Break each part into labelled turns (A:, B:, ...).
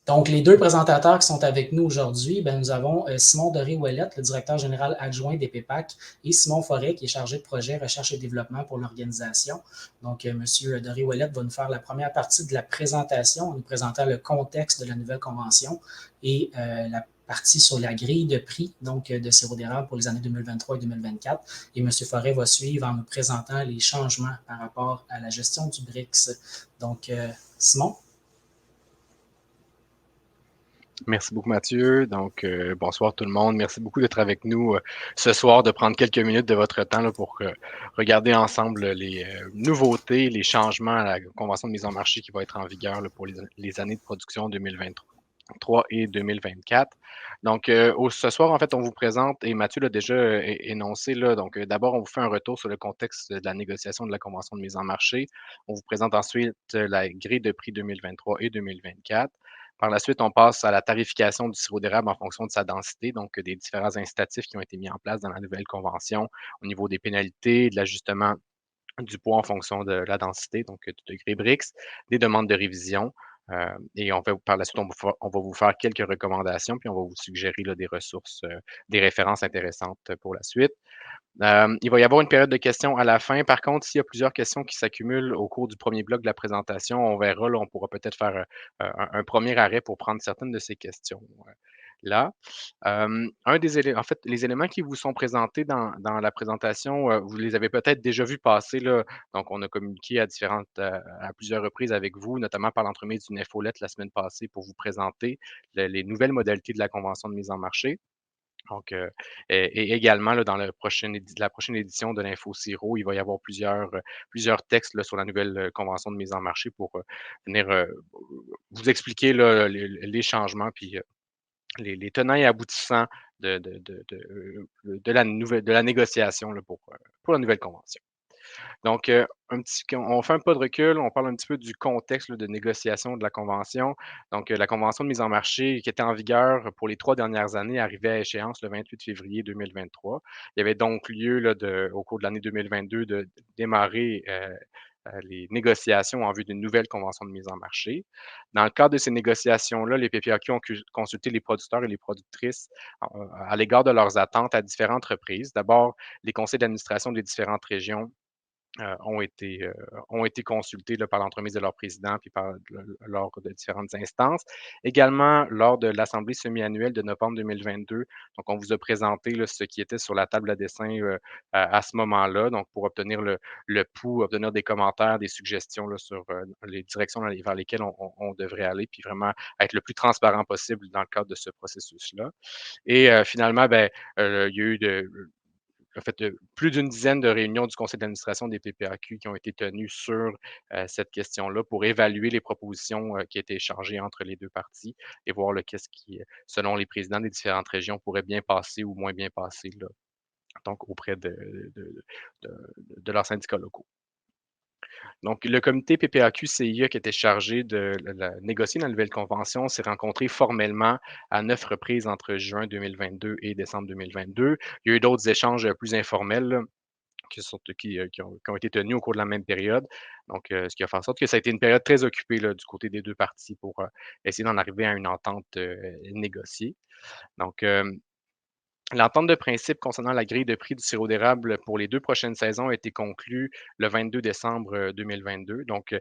A: Donc, les deux présentateurs qui sont avec nous aujourd'hui, ben, nous avons Simon Doré-Ouellette, le directeur général adjoint des PEPAC, et Simon Forêt, qui est chargé de projet recherche et développement pour l'organisation. Donc, M. Doré-Ouellette va nous faire la première partie de la présentation en nous présentant le contexte de la nouvelle convention et la partie sur la grille de prix donc, de sirop d'érable pour les années 2023 et 2024. Et M. Forêt va suivre en nous présentant les changements par rapport à la gestion du BRICS. Donc, Simon?
B: Merci beaucoup, Mathieu. Donc, bonsoir tout le monde. Merci beaucoup d'être avec nous ce soir, de prendre quelques minutes de votre temps là, pour regarder ensemble les nouveautés, les changements à la Convention de mise en marché qui va être en vigueur là, pour les années de production 2023 et 2024. Donc, ce soir, en fait, on vous présente, et Mathieu l'a déjà énoncé, là, donc d'abord, on vous fait un retour sur le contexte de la négociation de la Convention de mise en marché. On vous présente ensuite la grille de prix 2023 et 2024. Par la suite, on passe à la tarification du sirop d'érable en fonction de sa densité, donc des différents incitatifs qui ont été mis en place dans la nouvelle convention au niveau des pénalités, de l'ajustement du poids en fonction de la densité, donc du degré BRICS, des demandes de révision. Et on fait, par la suite, on va vous faire quelques recommandations, puis on va vous suggérer là, des ressources, des références intéressantes pour la suite. Il va y avoir une période de questions à la fin. Par contre, s'il y a plusieurs questions qui s'accumulent au cours du premier bloc de la présentation, on verra, là, on pourra peut-être faire un premier arrêt pour prendre certaines de ces questions. Là, en fait, les éléments qui vous sont présentés dans la présentation, vous les avez peut-être déjà vus passer, là. Donc, on a communiqué à plusieurs reprises avec vous, notamment par l'entremise d'une infolette la semaine passée pour vous présenter les nouvelles modalités de la convention de mise en marché. Donc, et également, là, dans la prochaine édition de l'Info Siro, il va y avoir plusieurs textes là, sur la nouvelle convention de mise en marché pour venir vous expliquer là, les changements puis les tenants et aboutissants de la négociation là, pour la nouvelle convention. Donc, on fait un pas de recul, on parle un petit peu du contexte là, de négociation de la convention. Donc, la convention de mise en marché qui était en vigueur pour les 3 dernières années arrivait à échéance le 28 février 2023. Il y avait donc lieu là, au cours de l'année 2022 de démarrer les négociations en vue d'une nouvelle convention de mise en marché. Dans le cadre de ces négociations-là, les PPAQ ont consulté les producteurs et les productrices à l'égard de leurs attentes à différentes reprises. D'abord, les conseils d'administration des différentes régions ont été consultés là, par l'entremise de leur président puis lors de différentes instances. Également, lors de l'Assemblée semi-annuelle de novembre 2022, donc on vous a présenté là, ce qui était sur la table à dessin à ce moment-là, donc pour obtenir le pouls, obtenir des commentaires, des suggestions là, sur les directions vers lesquelles on devrait aller, puis vraiment être le plus transparent possible dans le cadre de ce processus-là. Et finalement, ben, il y a eu en fait, plus d'une dizaine de réunions du conseil d'administration des PPAQ qui ont été tenues sur cette question-là pour évaluer les propositions qui étaient échangées entre les deux parties et voir qu'est-ce qui, selon les présidents des différentes régions, pourrait bien passer ou moins bien passer là, donc auprès de, de leurs syndicats locaux. Donc, le comité PPAQ-CIA qui était chargé de négocier la nouvelle convention s'est rencontré formellement à 9 reprises entre juin 2022 et décembre 2022. Il y a eu d'autres échanges plus informels là, qui ont été tenus au cours de la même période. Donc, ce qui a fait en sorte que ça a été une période très occupée là, du côté des deux parties pour essayer d'en arriver à une entente négociée. Donc, l'entente de principe concernant la grille de prix du sirop d'érable pour les 2 prochaines saisons a été conclue le 22 décembre 2022. Donc,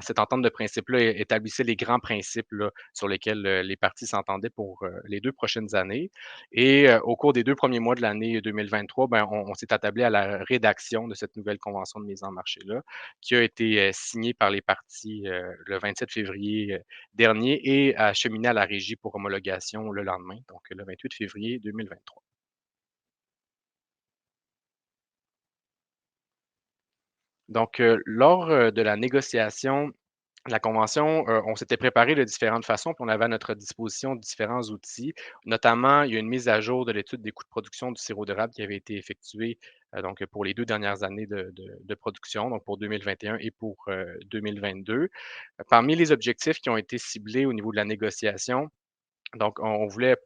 B: cette entente de principe-là établissait les grands principes là, sur lesquels les parties s'entendaient pour les 2 prochaines années. Et au cours des 2 premiers mois de l'année 2023, ben, on s'est attablé à la rédaction de cette nouvelle convention de mise en marché-là, qui a été signée par les parties le 27 février dernier et acheminée à la régie pour homologation le lendemain, donc le 28 février 2023. Donc, lors de la négociation de la convention, on s'était préparé de différentes façons, puis on avait à notre disposition différents outils. Notamment, il y a une mise à jour de l'étude des coûts de production du sirop d'érable qui avait été effectuée donc pour les 2 dernières années de production, donc pour 2021 et pour 2022. Parmi les objectifs qui ont été ciblés au niveau de la négociation, donc on voulait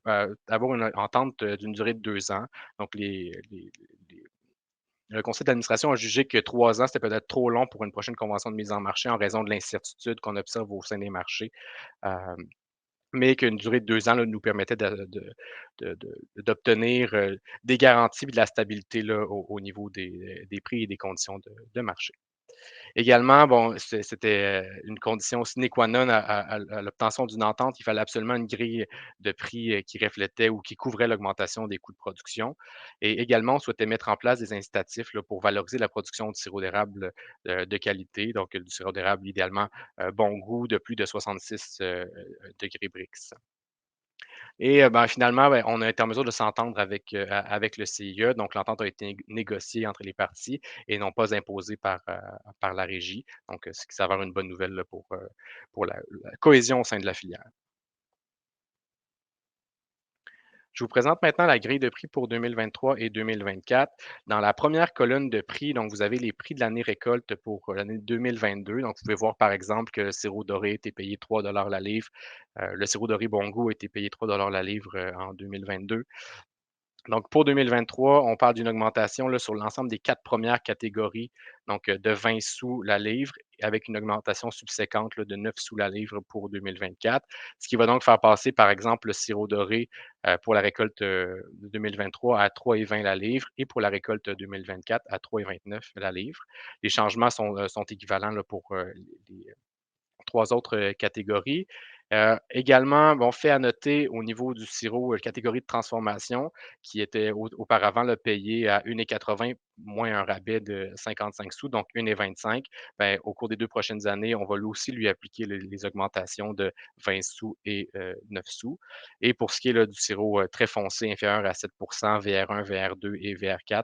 B: avoir une entente d'une durée de 2 ans. Donc le conseil d'administration a jugé que 3 ans, c'était peut-être trop long pour une prochaine convention de mise en marché en raison de l'incertitude qu'on observe au sein des marchés. mais qu'une durée de 2 ans là, nous permettait d'obtenir des garanties et de la stabilité là, au niveau des prix et des conditions de marché. Également, bon, c'était une condition sine qua non à l'obtention d'une entente. Il fallait absolument une grille de prix qui reflétait ou qui couvrait l'augmentation des coûts de production. Et également, on souhaitait mettre en place des incitatifs là, pour valoriser la production du sirop d'érable de qualité, donc du sirop d'érable idéalement bon goût de plus de 66 degrés Brix. Et ben, finalement, ben, on a été en mesure de s'entendre avec le CIE. Donc, l'entente a été négociée entre les parties et non pas imposée par la régie. Donc, ce qui s'avère une bonne nouvelle là, pour la cohésion au sein de la filière. Je vous présente maintenant la grille de prix pour 2023 et 2024. Dans la première colonne de prix, donc vous avez les prix de l'année récolte pour l'année 2022. Donc, vous pouvez voir par exemple que le sirop doré était payé 3 la livre. Le sirop doré bon goût a été payé 3 la livre en 2022. Donc, pour 2023, on parle d'une augmentation là, sur l'ensemble des 4 premières catégories, donc de 20 sous la livre, avec une augmentation subséquente là, de 9 sous la livre pour 2024. Ce qui va donc faire passer, par exemple, le sirop doré pour la récolte de 2023 à 3,20 la livre et pour la récolte 2024 à 3,29 la livre. Les changements sont équivalents là, pour les 3 autres catégories. Également, bon, fait à noter au niveau du sirop, catégorie de transformation, qui était auparavant là, payé à 1,80 moins un rabais de 55 sous, donc 1,25. Ben, au cours des 2 prochaines années, on va lui aussi lui appliquer les augmentations de 20 sous et 9 sous. Et pour ce qui est là, du sirop très foncé, inférieur à 7 VR1, VR2 et VR4,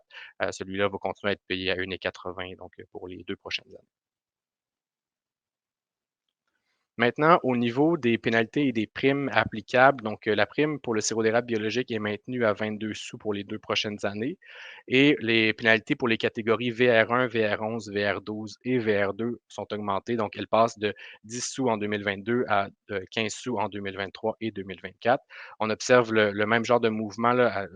B: celui-là va continuer à être payé à 1,80 donc pour les 2 prochaines années. Maintenant, au niveau des pénalités et des primes applicables, donc la prime pour le sirop d'érable biologique est maintenue à 22 sous pour les 2 prochaines années et les pénalités pour les catégories VR1, VR11, VR12 et VR2 sont augmentées. Donc, elles passent de 10 sous en 2022 à 15 sous en 2023 et 2024. On observe le même genre de mouvement là,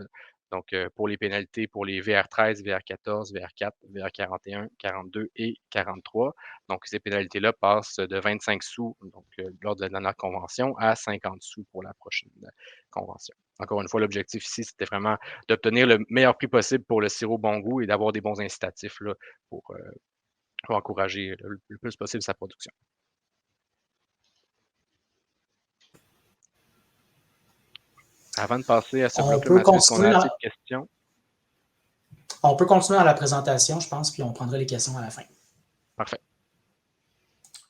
B: donc pour les pénalités pour les VR13, VR14, VR4, VR41, 42 et 43. Donc, ces pénalités-là passent de 25 sous donc, lors de la dernière convention à 50 sous pour la prochaine convention. Encore une fois, l'objectif ici, c'était vraiment d'obtenir le meilleur prix possible pour le sirop bon goût et d'avoir des bons incitatifs là, pour encourager le plus possible sa production. Avant de passer à ce
A: On
B: bloc-là,
A: peut
B: Mathieu, est-ce qu'on a
A: continuer
B: assez de
A: dans,
B: questions?
A: on peut continuer dans la présentation, je pense, puis on prendra les questions à la fin.
B: Parfait.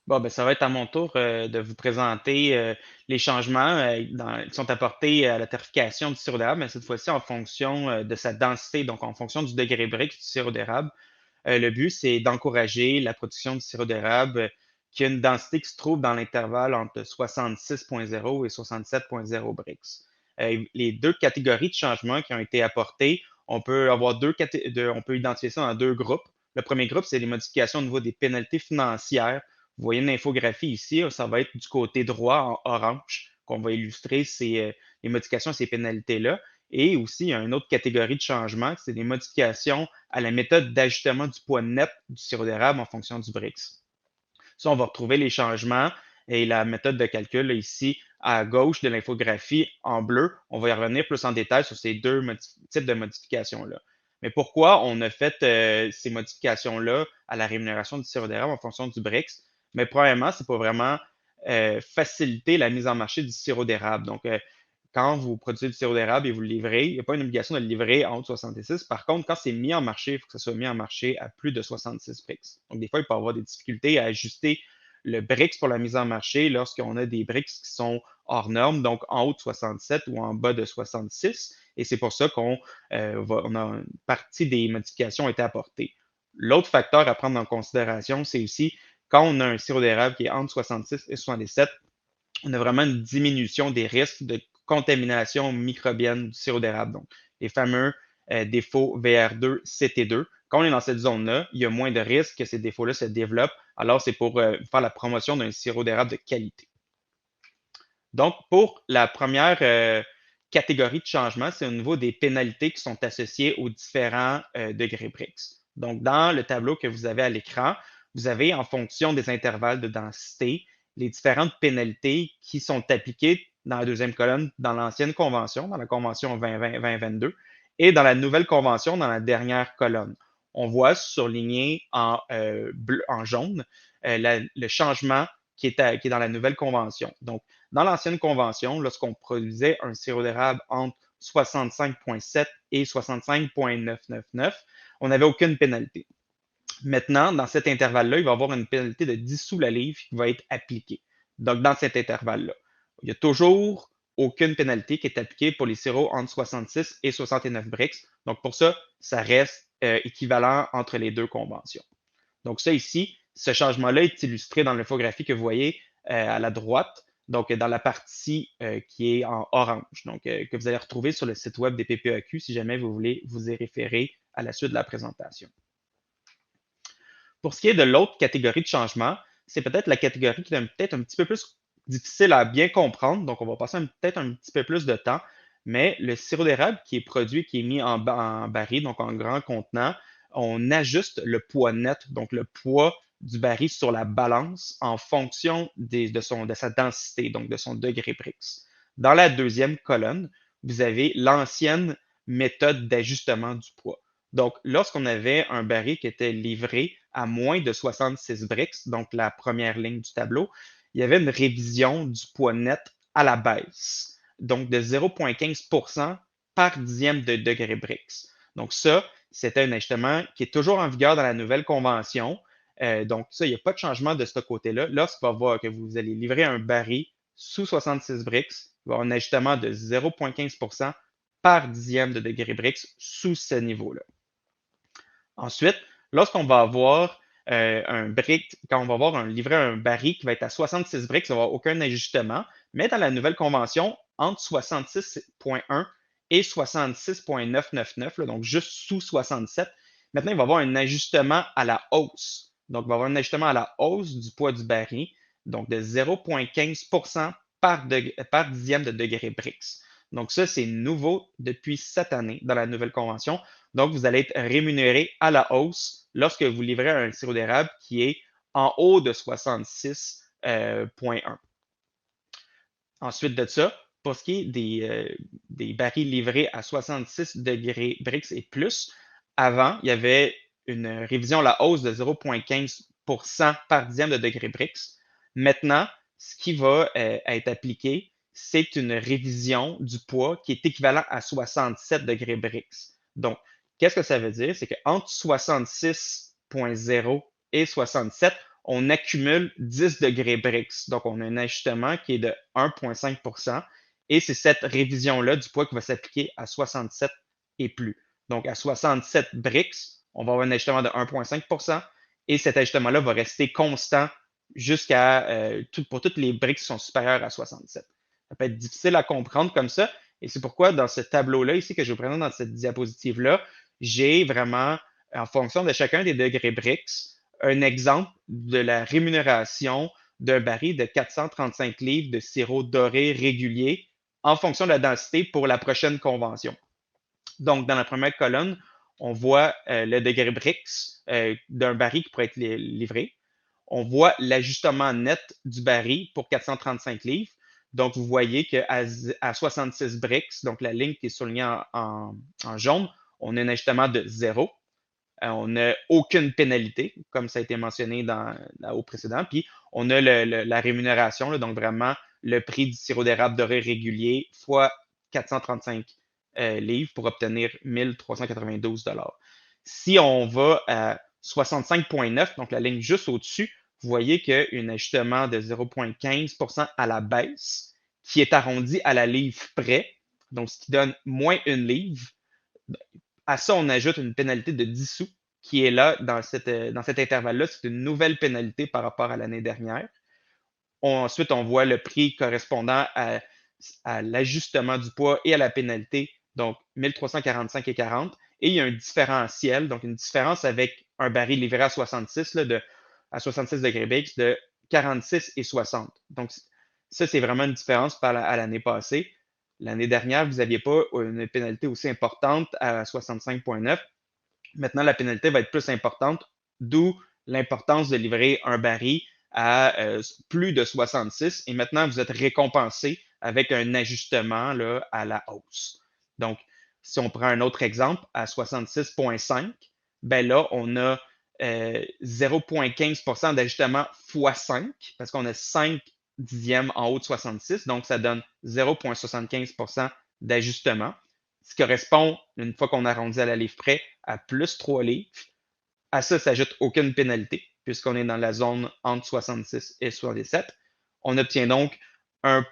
C: Bon, ben, ça va être à mon tour de vous présenter les changements qui sont apportés à la tarification du sirop d'érable, mais cette fois-ci en fonction de sa densité, donc en fonction du degré Brix du sirop d'érable. Le but, c'est d'encourager la production du sirop d'érable qui a une densité qui se trouve dans l'intervalle entre 66,0 et 67,0 Brix. Les deux catégories de changements qui ont été apportées, on peut avoir on peut identifier ça dans deux groupes. Le premier groupe, c'est les modifications au niveau des pénalités financières. Vous voyez une infographie ici, ça va être du côté droit en orange qu'on va illustrer les modifications à ces pénalités-là. Et aussi, il y a une autre catégorie de changement, c'est des modifications à la méthode d'ajustement du poids net du sirop d'érable en fonction du Brix. Ça, on va retrouver les changements et la méthode de calcul là, ici à gauche de l'infographie en bleu. On va y revenir plus en détail sur ces deux types de modifications-là. Mais pourquoi on a fait ces modifications-là à la rémunération du sirop d'érable en fonction du Brix? Mais premièrement, c'est pour vraiment faciliter la mise en marché du sirop d'érable. Donc, quand vous produisez du sirop d'érable et vous le livrez, il n'y a pas une obligation de le livrer en haut de 66. Par contre, quand c'est mis en marché, il faut que ça soit mis en marché à plus de 66 Brix. Donc, des fois, il peut y avoir des difficultés à ajuster le Brix pour la mise en marché lorsqu'on a des Brix qui sont hors normes, donc en haut de 67 ou en bas de 66. Et c'est pour ça qu'on on a une partie des modifications ont été apportées. L'autre facteur à prendre en considération, c'est aussi quand on a un sirop d'érable qui est entre 66 et 77, on a vraiment une diminution des risques de contamination microbienne du sirop d'érable. Donc, les fameux défauts VR2, CT2. Quand on est dans cette zone-là, il y a moins de risques que ces défauts-là se développent. Alors, c'est pour faire la promotion d'un sirop d'érable de qualité. Donc, pour la première catégorie de changement, c'est au niveau des pénalités qui sont associées aux différents degrés Brix. Donc, dans le tableau que vous avez à l'écran, vous avez en fonction des intervalles de densité les différentes pénalités qui sont appliquées dans la deuxième colonne, dans l'ancienne convention, dans la convention 2022, et dans la nouvelle convention, dans la dernière colonne. On voit surligné en jaune le changement qui est dans la nouvelle convention. Donc, dans l'ancienne convention, lorsqu'on produisait un sirop d'érable entre 65,7 et 65,999, on n'avait aucune pénalité. Maintenant, dans cet intervalle-là, il va y avoir une pénalité de 10 sous la livre qui va être appliquée. Donc, dans cet intervalle-là, il n'y a toujours aucune pénalité qui est appliquée pour les sirops entre 66 et 69 brix. Donc, pour ça, ça reste équivalent entre les deux conventions. Donc, ça ici, ce changement-là est illustré dans l'infographie que vous voyez à la droite, donc dans la partie qui est en orange, donc que vous allez retrouver sur le site web des PPAQ si jamais vous voulez vous y référer à la suite de la présentation. Pour ce qui est de l'autre catégorie de changement, c'est peut-être la catégorie qui est peut-être un petit peu plus difficile à bien comprendre, donc on va passer peut-être un petit peu plus de temps, mais le sirop d'érable qui est produit, qui est mis en baril, donc en grand contenant, on ajuste le poids net, donc le poids du baril sur la balance en fonction de sa densité, donc de son degré Brix. Dans la deuxième colonne, vous avez l'ancienne méthode d'ajustement du poids. Donc, lorsqu'on avait un baril qui était livré à moins de 66 brix, donc la première ligne du tableau, il y avait une révision du poids net à la baisse, donc de 0,15% par dixième de degré Brix. Donc ça, c'était un ajustement qui est toujours en vigueur dans la nouvelle convention. Donc ça, il n'y a pas de changement de ce côté-là. Lorsqu'on va voir que vous allez livrer un baril sous 66 brix, il va y avoir un ajustement de 0,15% par dixième de degré Brix sous ce niveau-là. Ensuite, lorsqu'on va avoir quand on va avoir livré un baril qui va être à 66 brix, il n'y avoir aucun ajustement, mais dans la nouvelle convention, entre 66,1 et 66,999, donc juste sous 67, maintenant, il va y avoir un ajustement à la hausse. Donc, il va y avoir un ajustement à la hausse du poids du baril, donc de 0,15% par dixième de degré Brix. Donc, ça, c'est nouveau depuis cette année dans la nouvelle convention. Donc, vous allez être rémunéré à la hausse lorsque vous livrez un sirop d'érable qui est en haut de 66,1. Ensuite de ça, pour ce qui est des barils livrés à 66 degrés Brix et plus, avant, il y avait une révision à la hausse de 0,15% par dixième de degré Brix. Maintenant, ce qui va être appliqué, c'est une révision du poids qui est équivalent à 67 degrés Brix. Donc, qu'est-ce que ça veut dire? C'est qu'entre 66,0 et 67, on accumule 10 degrés Brix. Donc, on a un ajustement qui est de 1,5%. Et c'est cette révision-là du poids qui va s'appliquer à 67 et plus. Donc, à 67 brix, on va avoir un ajustement de 1,5%. Et cet ajustement-là va rester constant pour toutes les brix qui sont supérieures à 67. Ça peut être difficile à comprendre comme ça. Et c'est pourquoi dans ce tableau-là ici que je vous présente dans cette diapositive-là, j'ai vraiment, en fonction de chacun des degrés Brix, un exemple de la rémunération d'un baril de 435 livres de sirop doré régulier en fonction de la densité pour la prochaine convention. Donc, dans la première colonne, on voit le degré Brix d'un baril qui pourrait être livré. On voit l'ajustement net du baril pour 435 livres. Donc, vous voyez qu'à 66 brix, donc la ligne qui est soulignée en jaune, on a un ajustement de 0. On n'a aucune pénalité, comme ça a été mentionné au précédent. Puis, on a la rémunération, là, donc vraiment le prix du sirop d'érable doré régulier fois 435 livres pour obtenir 1392 $. Si on va à 65,9, donc la ligne juste au-dessus, vous voyez qu'il y a un ajustement de 0,15% à la baisse qui est arrondi à la livre près, donc ce qui donne moins une livre. À ça, on ajoute une pénalité de 10 sous qui est là dans cet intervalle-là. C'est une nouvelle pénalité par rapport à l'année dernière. Ensuite, on voit le prix correspondant à l'ajustement du poids et à la pénalité, donc 1345,40. Et il y a un différentiel, donc une différence avec un baril livré à 66, à 66 degrés Brix de 46 et 60. Donc, ça, c'est vraiment une différence à l'année passée. L'année dernière, vous n'aviez pas une pénalité aussi importante à 65,9. Maintenant, la pénalité va être plus importante, d'où l'importance de livrer un baril à plus de 66. Et maintenant, vous êtes récompensé avec un ajustement là, à la hausse. Donc, si on prend un autre exemple, à 66,5, ben là, on a 0,15 d'ajustement x 5, parce qu'on a 5 dixièmes en haut de 66, donc ça donne 0,75 d'ajustement, ce qui correspond, une fois qu'on arrondit à la livre près, à plus 3 livres. À ça s'ajoute aucune pénalité, puisqu'on est dans la zone entre 66 et 77. On obtient donc un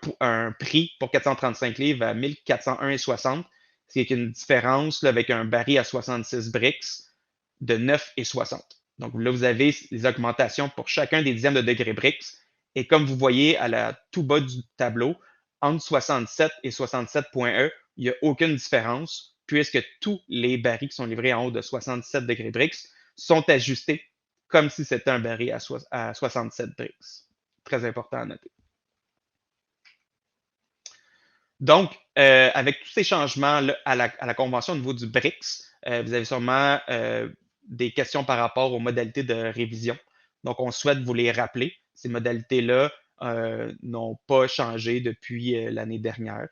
C: prix pour 435 livres à 1401,60, ce qui est une différence là, avec un baril à 66 bricks de 9,60. Donc là, vous avez les augmentations pour chacun des dixièmes de degré bricks. Et comme vous voyez à la tout bas du tableau, entre 67 et 67,1, il n'y a aucune différence, puisque tous les barils qui sont livrés en haut de 67 degrés bricks sont ajustés comme si c'était un baril à 67 bricks. Très important à noter. Donc, avec tous ces changements là, à la convention au niveau du BRICS, vous avez sûrement des questions par rapport aux modalités de révision. Donc, on souhaite vous les rappeler. Ces modalités-là n'ont pas changé depuis l'année dernière.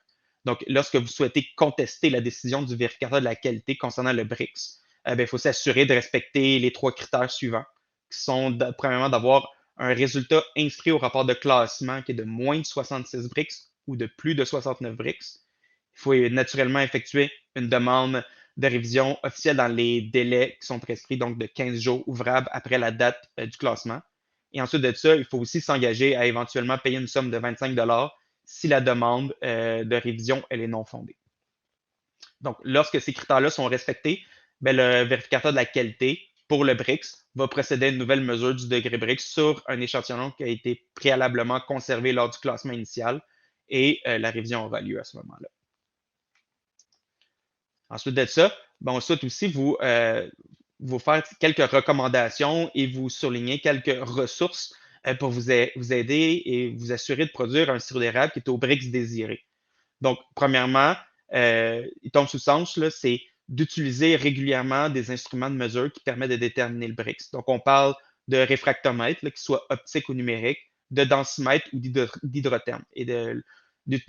C: Donc, lorsque vous souhaitez contester la décision du vérificateur de la qualité concernant le BRICS, il faut s'assurer de respecter les 3 critères suivants, qui sont premièrement d'avoir un résultat inscrit au rapport de classement qui est de moins de 66 bricks ou de plus de 69 bricks. Il faut naturellement effectuer une demande de révision officielle dans les délais qui sont prescrits, donc de 15 jours ouvrables après la date du classement. Et ensuite de ça, il faut aussi s'engager à éventuellement payer une somme de 25 si la demande de révision elle est non fondée. Donc, lorsque ces critères-là sont respectés, le vérificateur de la qualité pour le BRICS va procéder à une nouvelle mesure du degré BRICS sur un échantillon qui a été préalablement conservé lors du classement initial et la révision aura lieu à ce moment-là. Ensuite de ça, on souhaite aussi vous faire quelques recommandations et vous souligner quelques ressources pour vous aider et vous assurer de produire un sirop d'érable qui est au BRICS désiré. Donc, premièrement, il tombe sous sens, c'est d'utiliser régulièrement des instruments de mesure qui permettent de déterminer le BRICS. Donc, on parle de réfractomètre, qu'il soit optique ou numérique, de densimètre ou d'hydrotherme, et de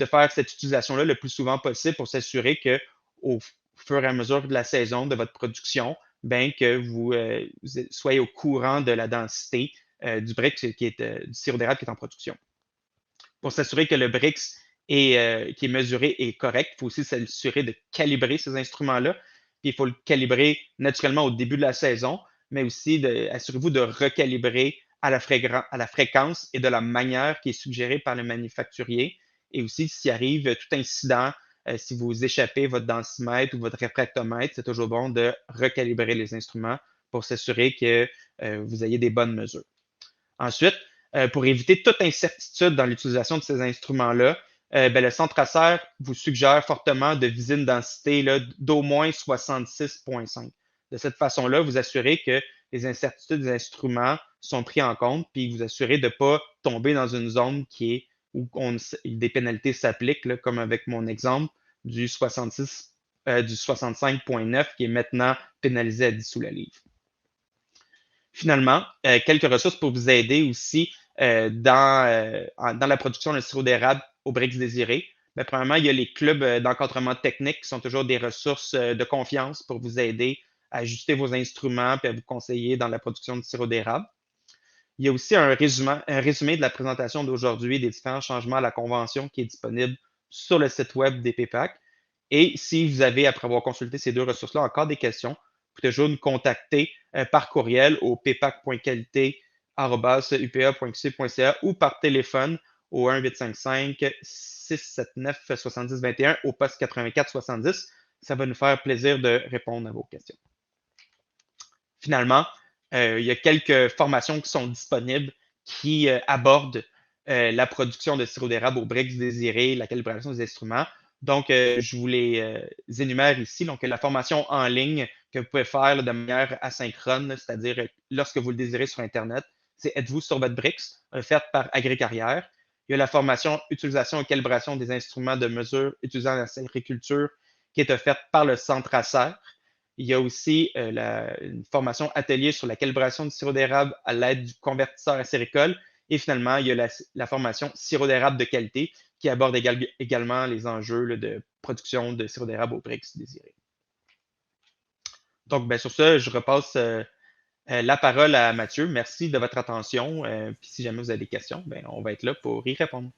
C: faire cette utilisation-là le plus souvent possible pour s'assurer qu'au fur et à mesure de la saison de votre production, que vous soyez au courant de la densité du BRICS, du sirop d'érable qui est en production. Pour s'assurer que le BRICS qui est mesuré est correct, il faut aussi s'assurer de calibrer ces instruments-là. Puis il faut le calibrer naturellement au début de la saison, mais aussi assurez-vous de recalibrer à la fréquence et de la manière qui est suggérée par le manufacturier. Et aussi, s'il arrive tout incident, si vous échappez votre densimètre ou votre réfractomètre, c'est toujours bon de recalibrer les instruments pour s'assurer que vous ayez des bonnes mesures. Ensuite, pour éviter toute incertitude dans l'utilisation de ces instruments-là, le centre ACER vous suggère fortement de viser une densité d'au moins 66,5. De cette façon-là, vous assurez que les incertitudes des instruments sont prises en compte, puis vous assurez de ne pas tomber dans une zone où des pénalités s'appliquent, comme avec mon exemple du 65,9 qui est maintenant pénalisé à 10 sous la livre. Finalement, quelques ressources pour vous aider aussi dans la production de sirop d'érable au BRICS désiré. Premièrement, il y a les clubs d'encadrement technique qui sont toujours des ressources de confiance pour vous aider à ajuster vos instruments et à vous conseiller dans la production de sirop d'érable. Il y a aussi un résumé de la présentation d'aujourd'hui des différents changements à la convention qui est disponible sur le site web des PPAC. Et si vous avez, après avoir consulté ces 2 ressources-là, encore des questions, vous pouvez toujours nous contacter par courriel au ppac.qualité@upa.qc.ca ou par téléphone au 1-855-679-7021 au poste 8470. Ça va nous faire plaisir de répondre à vos questions. Finalement, il y a quelques formations qui sont disponibles qui abordent la production de sirop d'érable au BRICS désiré, la calibration des instruments. Donc, je vous les énumère ici. Donc, la formation en ligne que vous pouvez faire de manière asynchrone, c'est-à-dire lorsque vous le désirez sur Internet, c'est Êtes-vous sur votre BRICS, faite par Agricarrière. Il y a la formation Utilisation et calibration des instruments de mesure utilisant la agriculture qui est offerte par le Centre ACER. Il y a aussi une formation atelier sur la calibration du sirop d'érable à l'aide du convertisseur acéricole Et finalement, il y a la formation sirop d'érable de qualité qui aborde également les enjeux là, de production de sirop d'érable au prix désiré. Donc, sur ça, je repasse la parole à Mathieu. Merci de votre attention. Puis si jamais vous avez des questions, on va être là pour y répondre.